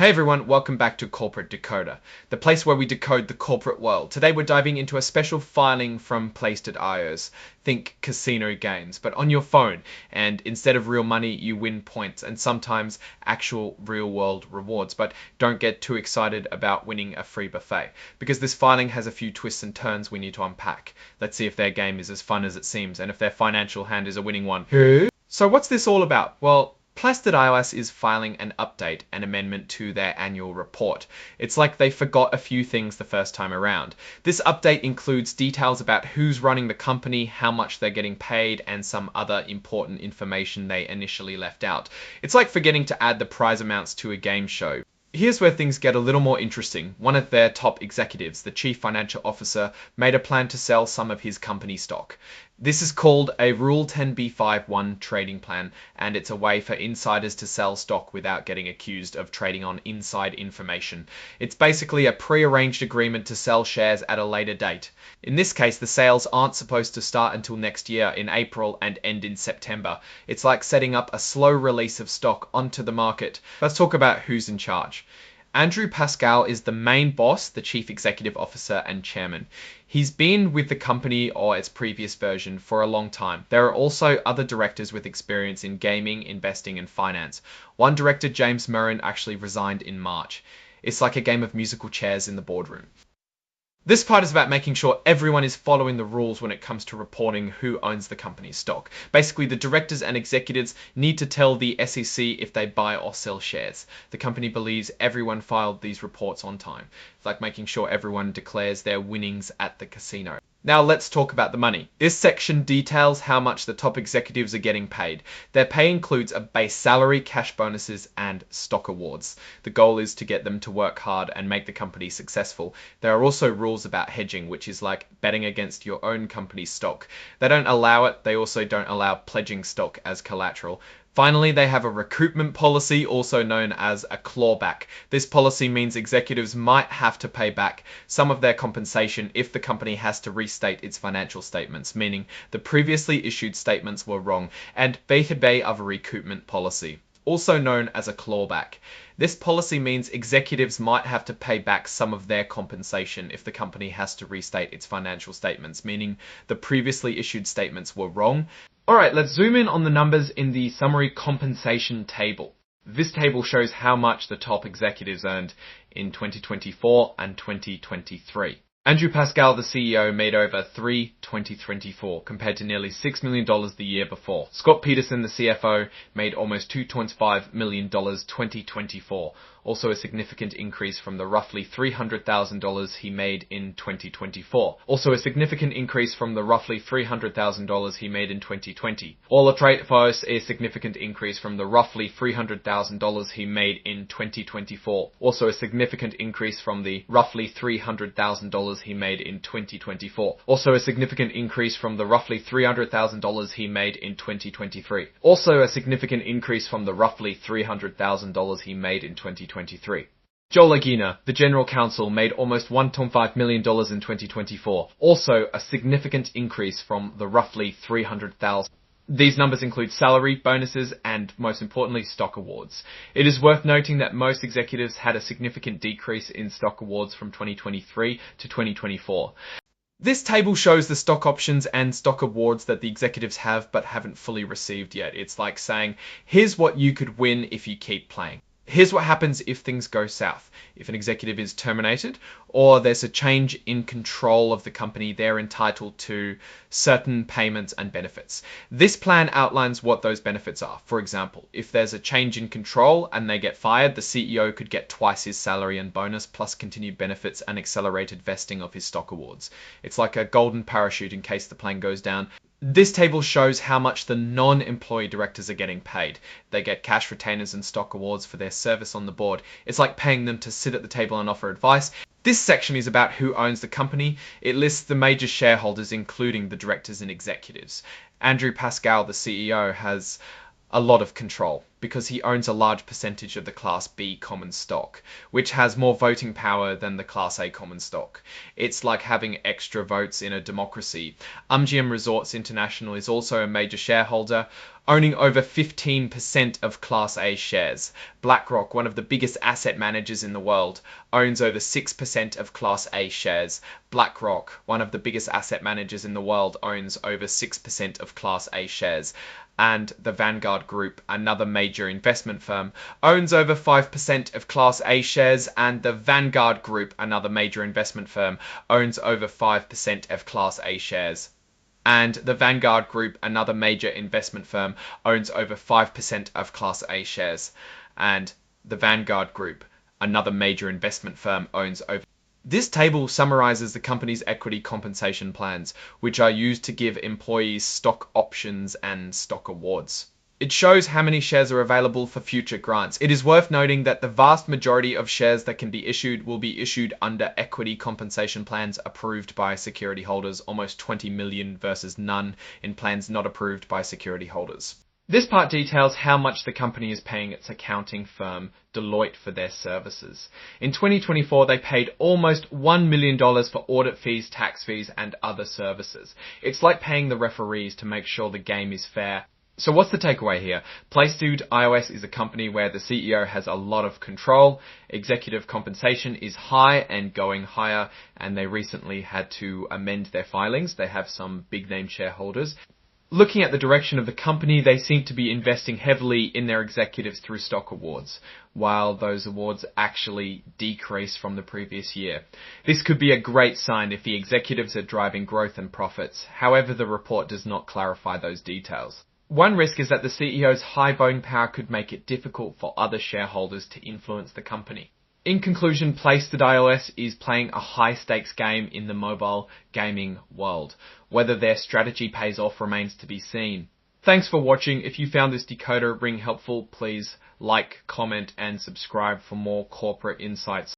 Hey everyone, welcome back to Corporate Decoder, the place where we decode the corporate world. Today we're diving into a special filing from PLAYSTUDIOS. Think casino games, but on your phone, and instead of real money, you win points and sometimes actual real world rewards. But don't get too excited about winning a free buffet, because this filing has a few twists and turns we need to unpack. Let's see if their game is as fun as it seems, and if their financial hand is a winning one. So what's this all about? Well, PLAYSTUDIOS is filing an update, an amendment to their annual report. It's like they forgot a few things the first time around. This update includes details about who's running the company, how much they're getting paid, and some other important information they initially left out. It's like forgetting to add the prize amounts to a game show. Here's where things get a little more interesting. One of their top executives, the chief financial officer, made a plan to sell some of his company stock. This is called a Rule 10b5-1 trading plan, and it's a way for insiders to sell stock without getting accused of trading on inside information. It's basically a pre-arranged agreement to sell shares at a later date. In this case, the sales aren't supposed to start until next year in April and end in September. It's like setting up a slow release of stock onto the market. Let's talk about who's in charge. Andrew Pascal is the main boss, the chief executive officer and chairman. He's been with the company or its previous version for a long time. There are also other directors with experience in gaming, investing and finance. One director, James Murren, actually resigned in March. It's like a game of musical chairs in the boardroom. This part is about making sure everyone is following the rules when it comes to reporting who owns the company's stock. Basically, the directors and executives need to tell the SEC if they buy or sell shares. The company believes everyone filed these reports on time. It's like making sure everyone declares their winnings at the casino. Now let's talk about the money. This section details how much the top executives are getting paid. Their pay includes a base salary, cash bonuses, and stock awards. The goal is to get them to work hard and make the company successful. There are also rules about hedging, which is like betting against your own company's stock. They don't allow it. They also don't allow pledging stock as collateral. Finally, they have a recoupment policy, also known as a clawback. This policy means executives might have to pay back some of their compensation if the company has to restate its financial statements, meaning the previously issued statements were wrong, and B2B of a recoupment policy, also known as a clawback. This policy means executives might have to pay back some of their compensation if the company has to restate its financial statements, meaning the previously issued statements were wrong. Alright, let's zoom in on the numbers in the summary compensation table. This table shows how much the top executives earned in 2024 and 2023. Andrew Pascal, the CEO, made over $2024 compared to nearly $6 million the year before. Scott Peterson, the CFO, made almost $2.5 million 2024, also a significant increase from the roughly $300,000 he made in 2024. Also a significant increase from the roughly $300,000 he made in 2020. Orla Trefos, a significant increase from the roughly $300,000 he made in 2024. Also a significant increase from the roughly $300,000 he made in 2024. Also a significant increase from the roughly $300,000 he made in 2023. Also a significant increase from the roughly $300,000 he made in 2023. Joel Aguina, the general counsel, made almost $1.5 million in 2024. Also a significant increase from the roughly $300,000. These numbers include salary, bonuses, and most importantly, stock awards. It is worth noting that most executives had a significant decrease in stock awards from 2023 to 2024. This table shows the stock options and stock awards that the executives have but haven't fully received yet. It's like saying, here's what you could win if you keep playing. Here's what happens if things go south. If an executive is terminated or there's a change in control of the company, they're entitled to certain payments and benefits. This plan outlines what those benefits are. For example, if there's a change in control and they get fired, the CEO could get twice his salary and bonus plus continued benefits and accelerated vesting of his stock awards. It's like a golden parachute in case the plane goes down. This table shows how much the non-employee directors are getting paid. They get cash retainers and stock awards for their service on the board. It's like paying them to sit at the table and offer advice. This section is about who owns the company. It lists the major shareholders, including the directors and executives. Andrew Pascal, the CEO, has a lot of control because he owns a large percentage of the Class B common stock, which has more voting power than the Class A common stock. It's like having extra votes in a democracy. MGM Resorts International is also a major shareholder, owning over 15% of Class A shares. BlackRock, one of the biggest asset managers in the world, owns over 6% of Class A shares. BlackRock, one of the biggest asset managers in the world, owns over 6% of Class A shares. And the Vanguard Group, another major investment firm, owns over 5% of Class A shares, and the Vanguard Group, another major investment firm, owns over 5% of Class A shares. And the Vanguard Group, another major investment firm, owns over 5% of Class A shares. And the Vanguard Group, another major investment firm, owns over. This table summarizes the company's equity compensation plans, which are used to give employees stock options and stock awards. It shows how many shares are available for future grants. It is worth noting that the vast majority of shares that can be issued will be issued under equity compensation plans approved by security holders, almost 20 million versus none in plans not approved by security holders. This part details how much the company is paying its accounting firm, Deloitte, for their services. In 2024, they paid almost $1 million for audit fees, tax fees, and other services. It's like paying the referees to make sure the game is fair. So what's the takeaway here? PLAYSTUDIOS is a company where the CEO has a lot of control, executive compensation is high and going higher, and they recently had to amend their filings. They have some big name shareholders. Looking at the direction of the company, they seem to be investing heavily in their executives through stock awards, while those awards actually decrease from the previous year. This could be a great sign if the executives are driving growth and profits. However, the report does not clarify those details. One risk is that the CEO's high voting power could make it difficult for other shareholders to influence the company. In conclusion, PLAYSTUDIOS is playing a high-stakes game in the mobile gaming world. Whether their strategy pays off remains to be seen. Thanks for watching. If you found this decoder ring helpful, please like, comment, and subscribe for more corporate insights.